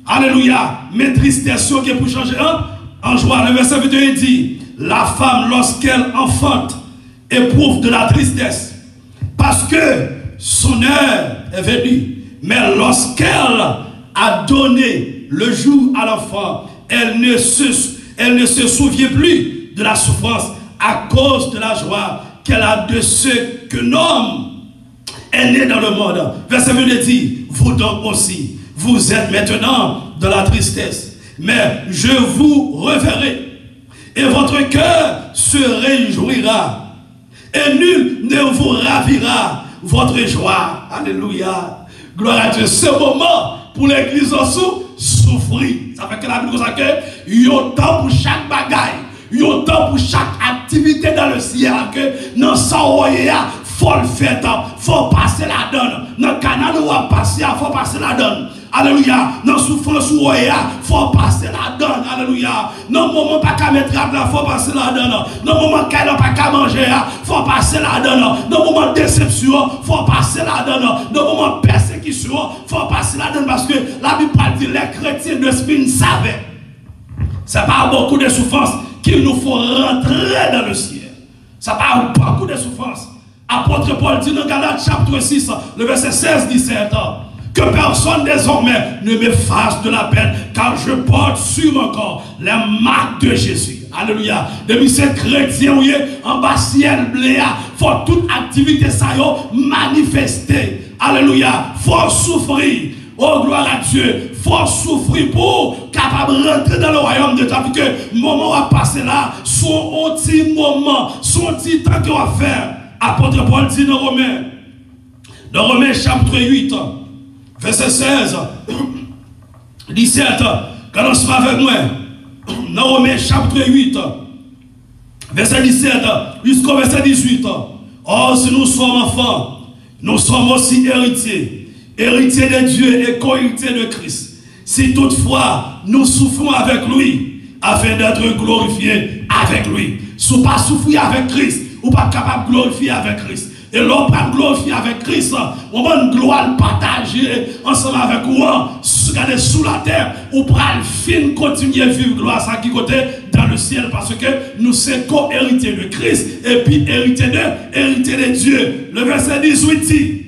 Alléluia. Mais tristesse qui est pour changer en joie. Le verset 21 dit, la femme, lorsqu'elle enfante, éprouve de la tristesse. Parce que son heure est venue. Mais lorsqu'elle a donné le jour à l'enfant, elle ne se souvient plus de la souffrance à cause de la joie qu'elle a de ce que l'homme est né dans le monde. Verset 22 dit, vous donc aussi, vous êtes maintenant dans la tristesse, mais je vous reverrai, et votre cœur se réjouira, et nul ne vous ravira votre joie. Alléluia. Gloire à Dieu. Ce moment pour l'église en souffrir. Ça fait que la Bible dit que il y a temps pour chaque bagaille, il y a temps pour chaque activité dans le ciel, que dans son faut le faire, faut passer la donne. Dans le canal où on passe, faut passer la donne. Alléluia. Dans la souffrance où il faut passer la donne. Alléluia. Dans le moment pas qu'à mettre à plat, faut passer la donne. Dans le moment qu'il n'a pas qu'à manger, faut passer la donne. Dans le moment de déception, faut passer la donne. Dans le moment de persécution, faut passer la donne. Parce que la Bible dit les chrétiens de Spin savaient. Ça parle beaucoup de souffrance qu'il nous faut rentrer dans le ciel. Ça parle beaucoup de souffrance. Apôtre Paul dit dans Galates chapitre 6, le verset 16-17, que personne désormais ne me fasse de la peine, car je porte sur mon corps les marques de Jésus. Alléluia. Depuis ces chrétiens, en bas ciel bléa, faut toute activité ça manifester. Alléluia. Faut souffrir. Oh gloire à Dieu. Faut souffrir pour capable de rentrer dans le royaume de Dieu. Parce que le moment où on va passer là, son petit moment, son petit temps qu'on va faire. Apôtre Paul dit dans Romains chapitre 8, verset 16, 17, quand on sera avec moi, dans Romains chapitre 8, verset 17 jusqu'au verset 18, or si nous sommes enfants, nous sommes aussi héritiers, héritiers de Dieu et co-héritiers de Christ. Si toutefois nous souffrons avec lui, afin d'être glorifiés avec lui. Si pas souffrir avec Christ, ou pas capable de glorifier avec Christ. Et l'on pas glorifier avec Christ, on va une gloire partager ensemble avec vous, regardez sous la terre, ou pas le fin continuer à vivre gloire ça qui côté dans le ciel, parce que nous sommes co-héritiers de Christ, et puis héritiers de Dieu. Le verset 18 dit,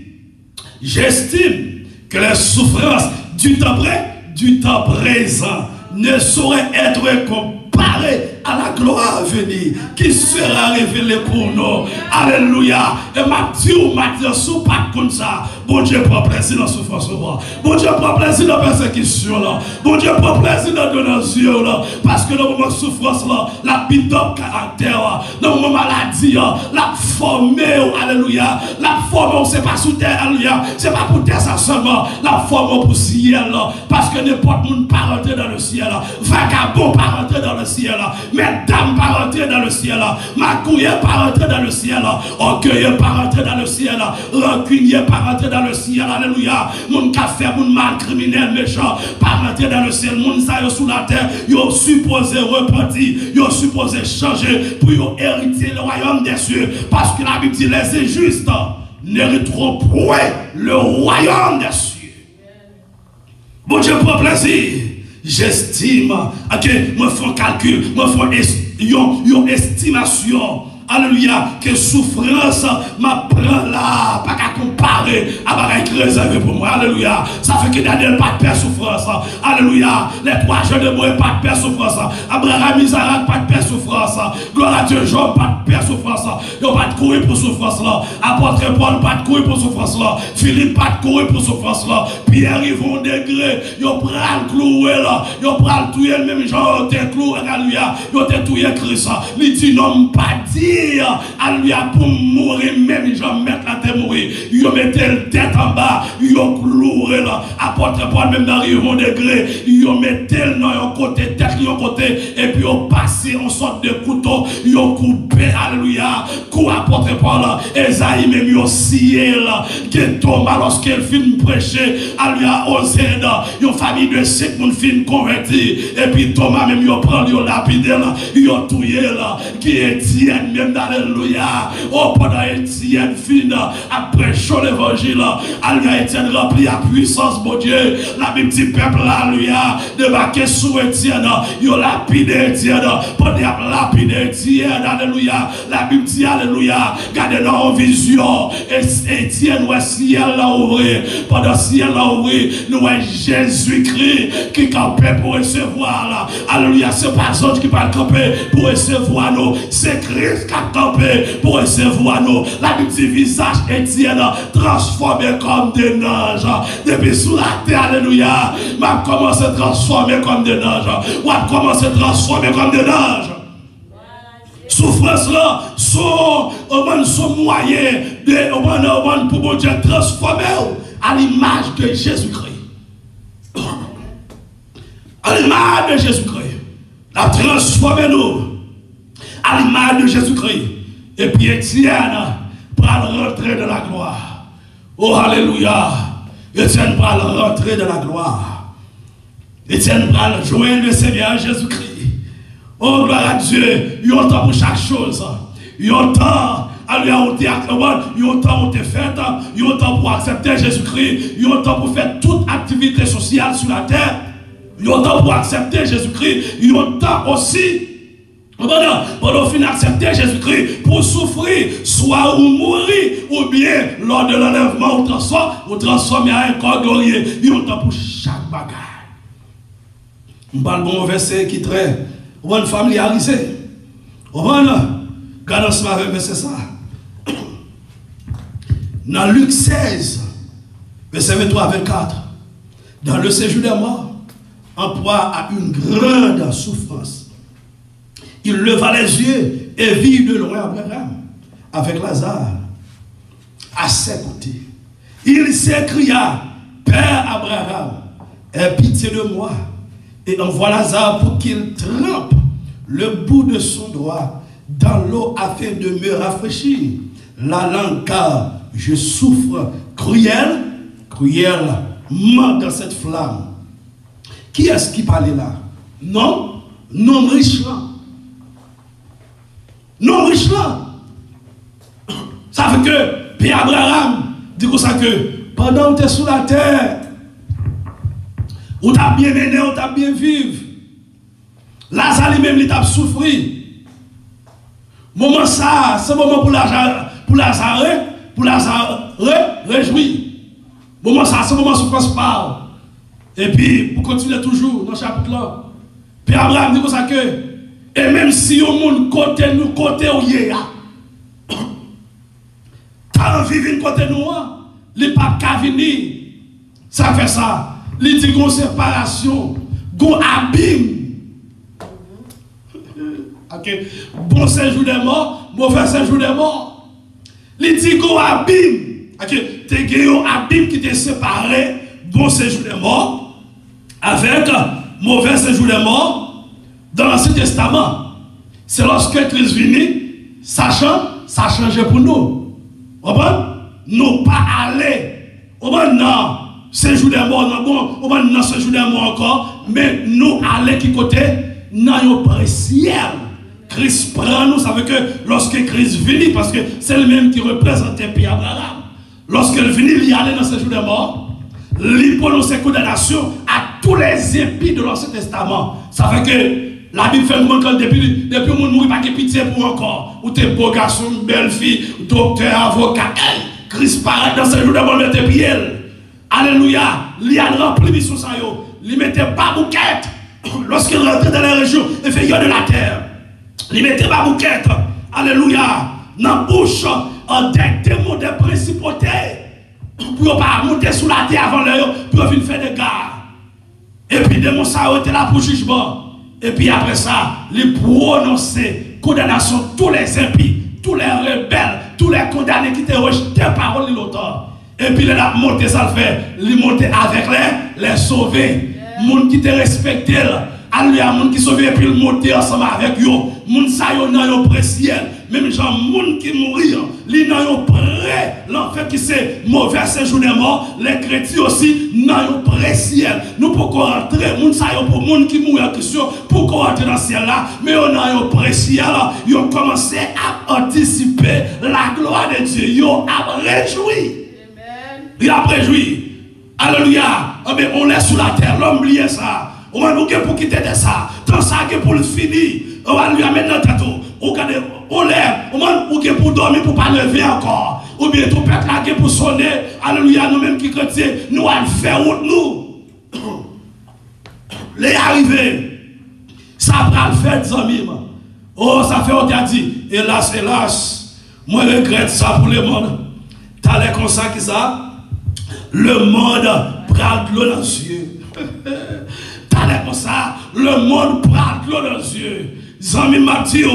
j'estime que les souffrances du temps présent ne sauraient être comparées à la gloire à venir qui sera révélée pour nous. Alléluia. Et Matthieu, sous pas comme ça. Bon Dieu prend plaisir dans la souffrance. Bon Dieu prend plaisir dans la persécution. Bon Dieu prend plaisir dans la yeux. Parce que dans le moment de souffrance, la bite de caractère, dans le moment de maladie, la forme, alléluia. La forme, c'est pas sous terre, alléluia. C'est pas pour terre ça seulement. La forme pour le ciel. Parce que n'importe qui ne peut pas rentrer dans le ciel. Vagabond ne peut pas rentrer dans le ciel. Mesdames pas rentrer dans le ciel, Macouille pas rentrer dans le ciel, Orgueil pas rentrer dans le ciel, Rancunier pas rentrer dans le ciel, alléluia. Mon café, mon mal criminel méchant pas rentrer dans le ciel, mon ça sous la terre, ils supposé repentir, ils supposé changer pour hériter le royaume des cieux, parce que la Bible dit les injustes n'hériteront point le royaume des cieux. Bon Dieu prend plaisir. J'estime, ok, moi fais un calcul, moi fais une estimation, alléluia, que souffrance m'apprend là, pas qu'à comparer à bagaille qui réservé pour moi, alléluia. Ça fait que Daniel pas de père souffrance, alléluia. Les 3 jeunes de moi pas de père souffrance, Abraham, Isaac pas de père souffrance, gloire à Dieu, Job pas de père souffrance, ils pas de courir pour souffrance là, apôtre Paul pas de courir pour souffrance là, Philippe pas de courir pour souffrance là, Pierre ils vont degré, ils prennent le cloué là, ils prennent tout le même genre, ils cloué, alléluia, ils tout Christ, ils disent non pas dire, alléluia, pour mourir même, ils vont mettre la tête mourir, ils mettent la tête en bas, ils cloué là, apôtre Paul même dans le degré, ils mettent le nom au côté, tête au côté, et puis ils passent en sorte de couteau, ils ont coupé, alléluia, coup apôtre Paul, Esaïe même ils ont scié là, que Thomas lorsqu'il finit prêcher, alléluia, aux aides, ils ont famille de 5 moun fin converti, et puis Thomas même ils ont pris, ils ont lapidé là, ils ont touillé là, qui est Étienne même même, alléluia. Oh, pendant Étienne fin, après chaud l'évangile, alléluia, Étienne rempli à puissance, mon Dieu. La Bible dit, peuple, alléluia, débarqué sous Étienne, yo lapide Étienne, pendant lapide Étienne, alléluia. La Bible dit, alléluia, gardez leur vision, et Étienne, ouais, ciel l'a ouvert, pendant ciel l'a ouvert, nous, ouais, Jésus-Christ qui campait pour recevoir, là. Alléluia, c'est pas autre qui va camper pour recevoir nous, c'est Christ qui a campé pour recevoir nous. La Bible dit, visage Étienne transformé comme des neiges. Depuis sous la terre, alléluia, m'a commencé à transformer comme des neiges. Ou a commencé à transformer comme des neiges. Souffrance là, son moyen de pour bon Dieu transformer à l'image de Jésus-Christ. À l'image de Jésus-Christ. La transformer nous à l'image de Jésus-Christ. Et puis Étienne va rentrer dans la gloire. Oh, alléluia. Étienne va rentrer dans la gloire. Étienne va joindre le Seigneur Jésus-Christ. Oh, gloire à Dieu. Il y a un temps pour chaque chose. Il y a un temps. Il y a un temps où tu es fait. Il y a un temps pour accepter Jésus-Christ. Il y a un temps pour faire toute activité sociale sur la terre. Il y a un temps pour accepter Jésus-Christ. Il y a un temps aussi. Pendant fin d'accepter Jésus-Christ pour souffrir, soit ou mourir, ou bien lors de l'enlèvement, ou transformer à un corps glorieux. Il y a un temps pour chaque bagaille. On parle de bon verset qui traite. On va familiariser. On va regarder ce matin, verset ça. Dans Luc 16, verset 23 à 24, dans le séjour des morts, en proie à une grande souffrance, il leva les yeux et vit de loin Abraham avec Lazare à ses côtés. Il s'écria, Père Abraham, aie pitié de moi et envoie Lazare pour qu'il trempe le bout de son doigt dans l'eau afin de me rafraîchir la langue, car je souffre cruellement dans cette flamme. Qui est-ce qui parlait là? Non, non riche là. Non riche là. Ça fait que Père Abraham dit comme ça que pendant que tu es sur la terre, où tu as bien mené, où tu as bien vécu, Lazare lui-même, il t'a souffert. Moment ça, c'est le moment pour Lazare réjouir. Moment ça, c'est le moment où souffrance parle. Et puis, pour continuer toujours dans le chapitre là, Père Abraham dit comme ça que, et même si au monde côté nous, côté où il y a, t'as envie de côté nous, les papes qui venir, ça fait ça. Il dit qu'on séparation, qu'on abîme. Ok, bon séjour des morts, mauvais séjour des morts. Il dit qu'on abîme. Ok, t'es un abîme qui t'est séparé, bon séjour des morts, avec mauvais séjour des morts. Dans l'Ancien Testament, c'est lorsque Christ venu, ça change pour nous. Nous pas aller. Non, séjour des morts, non, séjour des morts encore, mais nous aller qui côté, dans le ciel. Christ prend nous, ça veut que lorsque Christ venu, parce que c'est le même qui représentait Père Abraham, lorsque il venu, il y allait dans ce jour des morts, il prononce condamnation à tous les impies de l'Ancien Testament. Ça fait que la Bible fait nous que depuis le monde mourit, pas de pitié pour encore. Ou t'es beau garçon, belle fille, docteur, avocat. Christ paraît dans ce jour des morts, mettait pied. Alléluia. Il a rempli mission ça yo. Il mettait pas bouquette. Lorsqu'il rentrait dans les régions inférieures de la terre. Il mettait pas bouquette. Alléluia. Dans la bouche, en des démons des principautés. Pour ne pas monter sous la terre avant l'heure, pour venir faire des gars. Et puis, démons ça était là pour jugement. Et puis après ça, il prononçait condamnation tous les impies, tous les rebelles, tous les condamnés qui étaient rejetés par l'auteur. Et puis il a monté ça le fait. Il montait avec les sauvés. Les gens qui te respectaient Alléluia, moun qui sauvé puis le monter ensemble avec yo. Moun sa yo nan yo pré-ciel. Même gens moun qui mourir, li nan yo pré l'enfer qui c'est mauvais séjour des morts, les chrétiens aussi nan yo pré-ciel. Nous pouvons rentrer moun sa yo pour moun qui mourir en Christ pour rentrer dans le ciel là, mais on nan yo pré-ciel, yo commencé à anticiper la gloire de Dieu, yo a réjoui. Amen. Il a réjoui. Alléluia. On est sur la terre, l'homme oublié ça. On va nous pour quitter de ça. Tant ça que pour le finir. On va lui amener dans le tête. On lève. On va nous pour dormir pour ne pas lever encore. Ou bien tout peuple là pour sonner. Alléluia. Nous-mêmes qui chrétiens, nous allons faire route nous. Les arrivés. Ça va le faire, des amis. Oh, ça fait on t'a dit. Hélas, hélas. Moi, je regrette ça pour le monde. T'as l'air comme ça qui ça. Le monde prend de l'eau dans les yeux. T'as l'air comme ça. Le monde prend de l'eau dans les yeux. Zami m'a dit,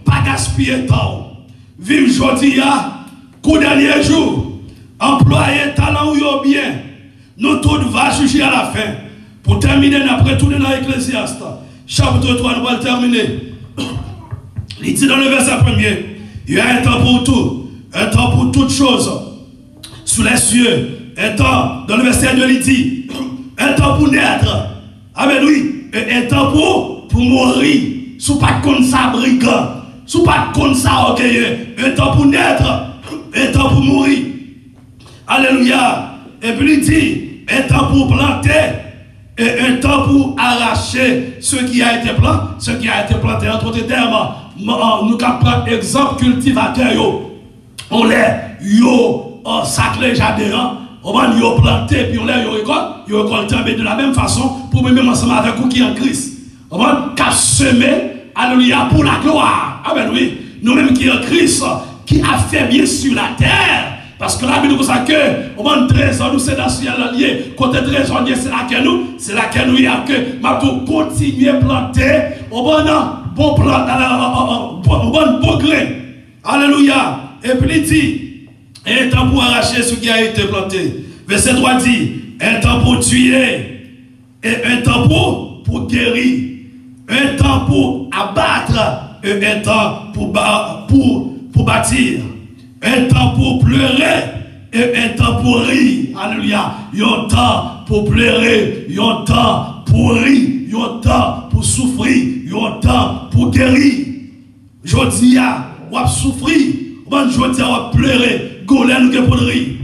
pas gaspiller temps. Vive aujourd'hui, coup dernier jour. Employer talent ou bien. Nous tous va juger à la fin. Pour terminer, après tout dans l'Ecclésiaste. Chapitre 3, nous allons terminer. Il dit dans le verset 1er, il y a un temps pour tout. Un temps pour toutes choses. Sous les cieux. Un temps, dans le verset 2, il dit, un temps pour naître. Amen, oui. Et un temps pour mourir. Sous pas de ça brigand. Sous pas de ça orgueilleux. Un temps pour naître. Un temps pour mourir. Alléluia. Et puis il dit, un temps pour planter. Et un temps pour arracher ce qui a été planté. Entre autres termes, nous avons pris exemple cultivateur. On l'a, sacré jardin. On va nous planter, puis on l'a récolté de la même façon pour même ensemble avec vous qui en Christ. On va semer, alléluia, pour la gloire. Amen, oui. Nous-mêmes qui en Christ, qui a fait bien sur la terre. Parce que la Bible nous dit que, on va un trésor, nous c'est dans ce ciel lié. Côté trésor, c'est laquelle nous y a que, ma pour continuer à planter, on va un bon plant, on va un bon grain. Alléluia. Et puis il dit, un temps pour arracher ce qui a été planté. Verset 3 dit, un temps pour tuer, et un temps pour guérir, un temps pour abattre, et un temps pour bâtir, un temps pour pleurer, et un temps pour rire. Alléluia. Un temps pour pleurer, un temps pour rire, un temps pour souffrir, un temps pour guérir. Je dis, on va souffrir, je dis, on va pleurer. Golem que pour rire,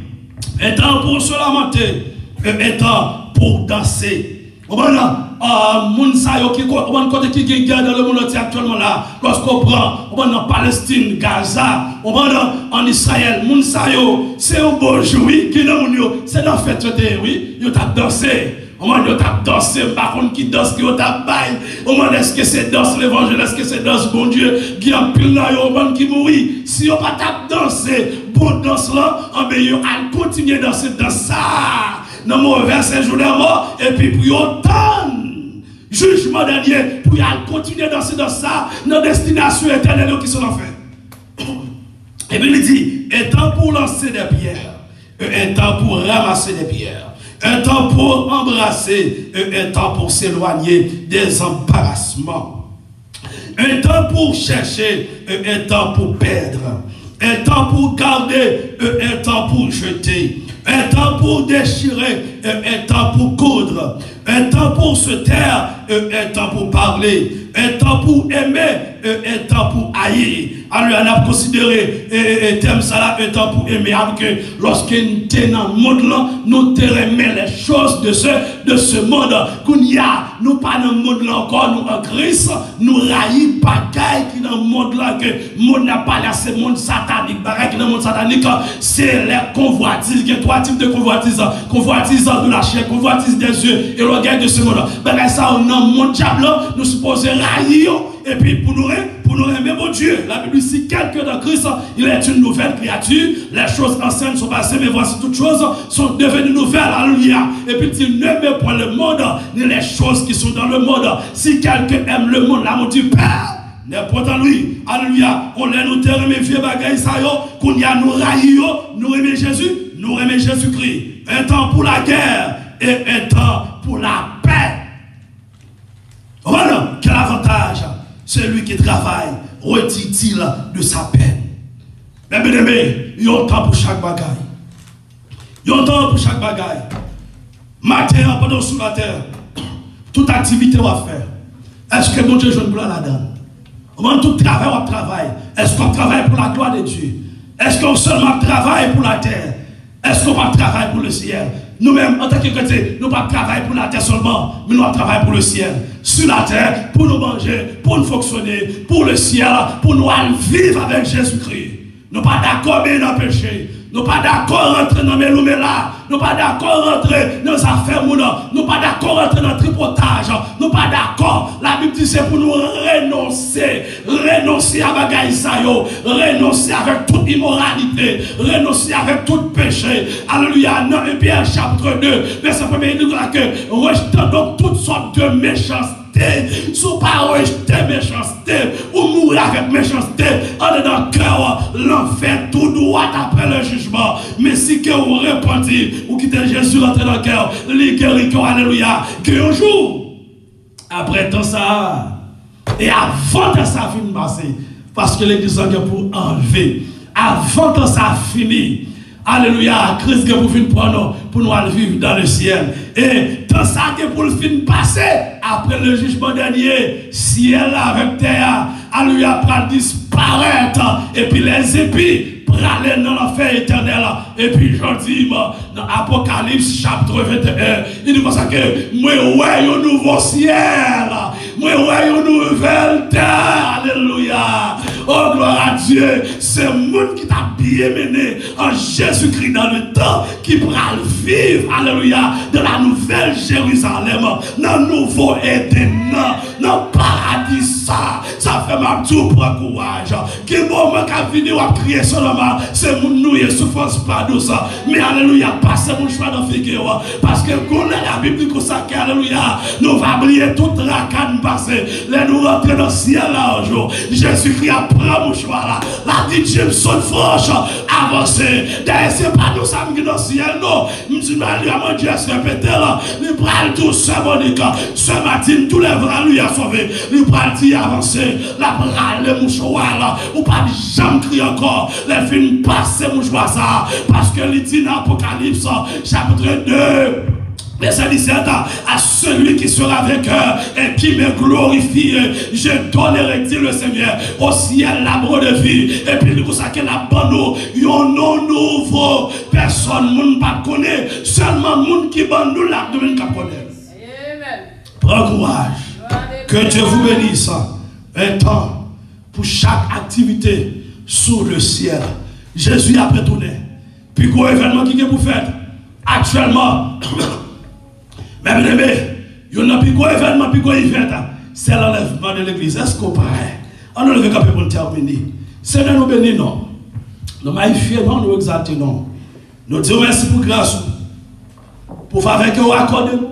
un temps pour se lamenter, un temps pour danser. Moun sa yo qui côté qui gagne dans le monde actuellement là, lorsqu'on prend, on en Palestine, Gaza, on en Israël, moun sa yo, c'est un beau jour qui dans yo, c'est dans fête oui, yo t'a dansé. On m'a dansé, par contre qui danse, qui t'a bail. On m'a est-ce que c'est danse l'évangile, est-ce que c'est danse bon Dieu, qui a pile là, on qui mourit. Si on pas danser, bon danse là, on va continuer à danser dans ça. Dans mon verset jour de mort, et puis pour autant, jugement dernier, pour continuer à danser dans ça, dans destination éternelle qui sont en fait. Et puis il dit, un temps pour lancer des pierres, un temps pour ramasser des pierres. Un temps pour embrasser et un temps pour s'éloigner des embarrassements. Un temps pour chercher et un temps pour perdre. Un temps pour garder et un temps pour jeter. Un temps pour déchirer et un temps pour coudre. Un temps pour se taire et un temps pour parler. Un temps pour aimer et un temps pour haïr. Alors, on a considéré et thème ça là, un temps pour aimer. Que lorsque nous sommes dans le monde là, nous aimons les choses de ce monde. Nous pas dans le monde là encore, nous en Christ, nous raillons bagaille qui dans le monde là, que le monde n'a pas là, c'est le monde satanique. Bagaille qui dans le monde satanique, c'est les convoitises. Il y a trois types de convoitises. Convoitise de la chair, convoitise des yeux et l'orgueil de ce monde. Bagaille ça, dans le monde diable, nous supposons railler. Et puis pour nous aimer mon Dieu, la Bible dit si quelqu'un dans Christ, il est une nouvelle créature, les choses anciennes sont passées, mais voici toutes choses sont devenues nouvelles, alléluia. Et puis il n'aime pas le monde, ni les choses qui sont dans le monde. Si quelqu'un aime le monde, l'amour du Père n'est pas en lui, alléluia. On l'a nous terminer vieux bagaille ça yo, qu'on y a nous raillé, nous aimer Jésus, nous aimer Jésus-Christ. Un temps pour la guerre et un temps pour la paix. Voilà, quel avantage celui qui travaille retire-t-il de sa peine. Mais bien aimé, il y a un temps pour chaque bagaille. Il y a un temps pour chaque bagaille. Matin, pendant sous la terre, toute activité on va faire. Est-ce que mon Dieu joue gloire là-dedans? Comment tout travail on travaille? Est-ce qu'on travaille pour la gloire de Dieu? Est-ce qu'on seulement travaille pour la terre? Est-ce qu'on va travailler pour le ciel? Nous-mêmes, en tant que chrétiens, nous ne pas travailler pour la terre seulement, mais nous travaillons pour le ciel. Sur la terre, pour nous manger, pour nous fonctionner, pour le ciel, pour nous vivre avec Jésus-Christ. Nous ne sommes pas d'accord mais dans le péché. Nous ne sommes pas d'accord rentrer dans les là. Nous ne sommes pas d'accord rentrer dans les affaires. Nous ne sommes pas d'accord rentrer dans le tripotage. Nous ne sommes pas d'accord. La Bible dit c'est pour nous renoncer. Renoncer à bagaille ça yo. Renoncer avec toute immoralité. Renoncer avec tout péché. Alléluia. Dans Pierre chapitre 2, verset 1er, il dit que rejetons donc toutes sortes de méchanceté. Sous pas rejeter méchanceté ou mourir avec méchanceté en dedans cœur l'enfer tout droit après le jugement. Mais si que vous répondez ou quittez Jésus rentrer dans le cœur, les guéris, alléluia, que un jour après tout ça et avant que ça finisse passer, parce que l'église est pour enlever, avant que ça finisse. Alléluia, Christ que vous finissez pour nous aller vivre dans le ciel. Et dans ça que pour le fin passer, après le jugement dernier, ciel avec terre, alléluia, pour disparaître. Et puis les épis pour aller dans l'enfer éternel. Et puis je dis, dans Apocalypse chapitre 21, il dit comme ça que moi ouais un nouveau ciel, moi ouais une nouvelle terre. Alléluia. Oh gloire à Dieu, c'est le monde qui t'a bien mené en Jésus-Christ dans le temps qui pourra vivre, alléluia, de la nouvelle Jérusalem, dans le nouveau Éden, dans le paradis. Ça fait ma tout pour courage. Qui moment qu'a fini à crier seulement, c'est mon nouille souffrance pas douce. Mais alléluia, passez mon choix dans figure. Parce que quand la Bible dit que ça, alléluia, nous va briller toute la canne passée. Là nous rentrer dans le ciel là un jour. Jésus-Christ a pris mon choix là. La dit Jameson franche, avancez. D'ailleurs, c'est pas nous ça qui dans le ciel, non. Je dis, mon Dieu, se répéter là. Nous prenons tout ce Monica. Ce matin, tous les vrais lui a sauvé. Nous prenons avancer, la bras le mouchoir là, ou pas jamais crier encore, les films passer mouchoir ça, parce que il dit dans Apocalypse chapitre 2, verset 17, à celui qui sera avec eux et qui me glorifie, je donnerai, dit le Seigneur, au ciel l'arbre de vie, et puis nous ça que la bande, il y a un nom nouveau, personne ne pas connaît, seulement monde qui bande nous la devine qu'à connaître. Prends courage. Que Dieu vous bénisse. Un temps pour chaque activité sous le ciel. Jésus a retourné. Puis quoi événement qui est pour faire actuellement. Même aimé, il y a un quoi événement, puis quoi événement. C'est l'enlèvement de l'église. Est-ce qu'on paraît? On enlève un peu pour terminer. Seigneur nous bénit, non. Nous magnifions, non, nous exaltons, non. Nous disons merci pour grâce. Pour faveur que vous accordez nous.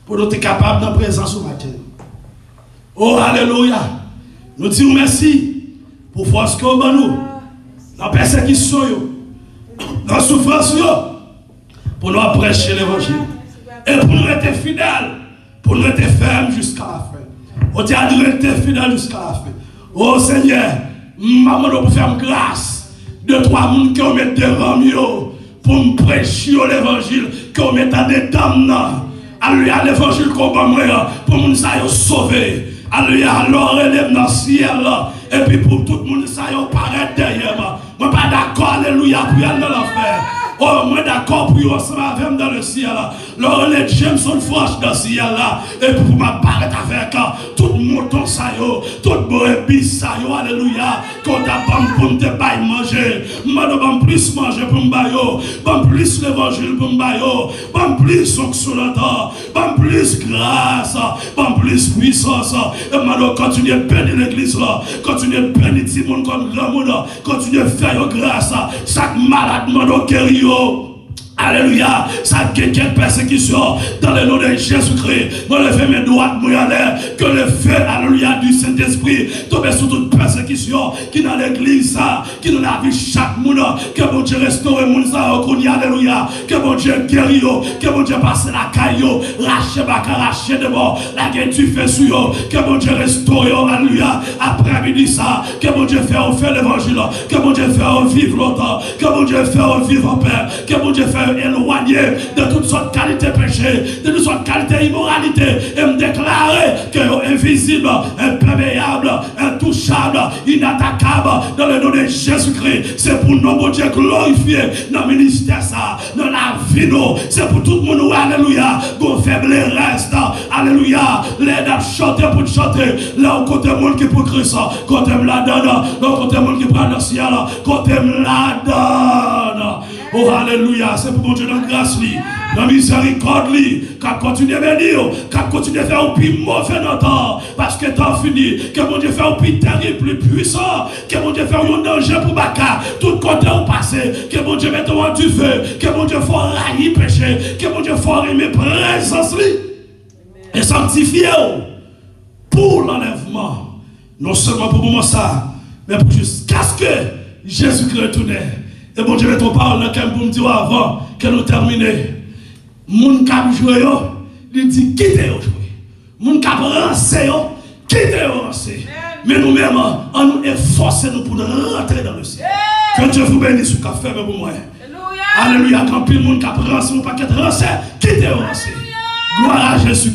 Pour nous être capables d'en présence au matin. Oh, alléluia. Nous disons merci pour force que vous avez nous. Dans la persécution, dans la souffrance, pour nous prêcher l'évangile. Et pour nous être fidèles, pour nous être fermes jusqu'à la fin. On dit à nous être fidèles jusqu'à la fin. Oh Seigneur, maman, nous faire grâce de trois personnes qui ont mis devant nous pour me prêcher l'évangile, qui ont mis dans des dames. Alléluia, l'évangile qu'on va mourir pour nous sauver. Alléluia, alors élève dans le ciel. Et puis pour tout le monde, ça y paraît derrière moi. Je ne suis pas d'accord, alléluia, pour aller dans l'enfer. Oh, moi d'accord pour y ensemble avec dans le ciel. Alors les Jameson franche dans le ciel là. Et puis pour m'apparaître avec tout mouton ça yo, tout brebis ça yo, alléluia. Quand t'as pas pour me bailler manger. Moi, je plus manger pour me bailler. Plus l'évangile pour me bailler. Plus fonction là-dedans. Plus grâce. Plus puissance. Et maintenant, continuez de bénir l'église là. Continuez de bénir tout le monde comme grand monde. Continuez de faire grâce. Chaque malade, maintenant, guérir. Alléluia. Ça quelle persécution dans le nom de Jésus-Christ. Moi, lever mes doigts, moi, à l'air. Que le feu, alléluia, du Saint-Esprit tombe sur toute persécution qui dans l'église, qui dans la vie chaque monde. Que mon Dieu restaure le monde, alléluia. Que mon Dieu guérit, que mon Dieu passe la caillou, rache baka, rache de mort. La guerre tu fais sur eux. Que mon Dieu restaure, alléluia. Après-midi, ça. Que mon Dieu fait l'évangile. Que mon Dieu fait vivre longtemps. Que mon Dieu fait vivre en paix. Que mon Dieu fait éloigné de toutes sortes de qualités péché, de toutes sortes de qualités immoralité, et me déclarer que invisible, imperméable, intouchable, inattaquable, dans le nom de Jésus-Christ. C'est pour nous, mon Dieu, glorifier dans le ministère, ça, dans la vie, c'est pour tout le monde, alléluia, qu'on faible reste, alléluia, l'aide à chanter pour chanter, là où côté monde qui pour Christ, côté me la donne, là où côté monde qui prend le ciel, côté me la donne. Oh, alléluia, c'est pour mon Dieu dans grâce, dans miséricorde, qu'à continuer à bénir, qu'à continuer à faire un plus mauvais dans le temps, parce que temps fini, que mon Dieu fait un plus terrible, plus puissant, que mon Dieu fait un danger pour Baka, tout côté au passé, que mon Dieu mette en du feu, que mon Dieu faut railler péché, que mon Dieu faut aimer présence, et sanctifier pour l'enlèvement, non seulement pour le moment ça, mais pour jusqu'à ce que Jésus-Christ retourne. Et bon Dieu, ton parole pour me dire avant que nous terminions. Moun kap joué yo, il dit quittez yo joué. Moun kap rancé yo, quittez yo rancé. Mais nous-mêmes, on nous efforce nous pour rentrer dans le ciel. Que Dieu vous bénisse sur le café pour moi. Alléluia. Quand pile monde kap rancé, ou pas qu'être rancé, quittez yo rancé. Gloire à Jésus.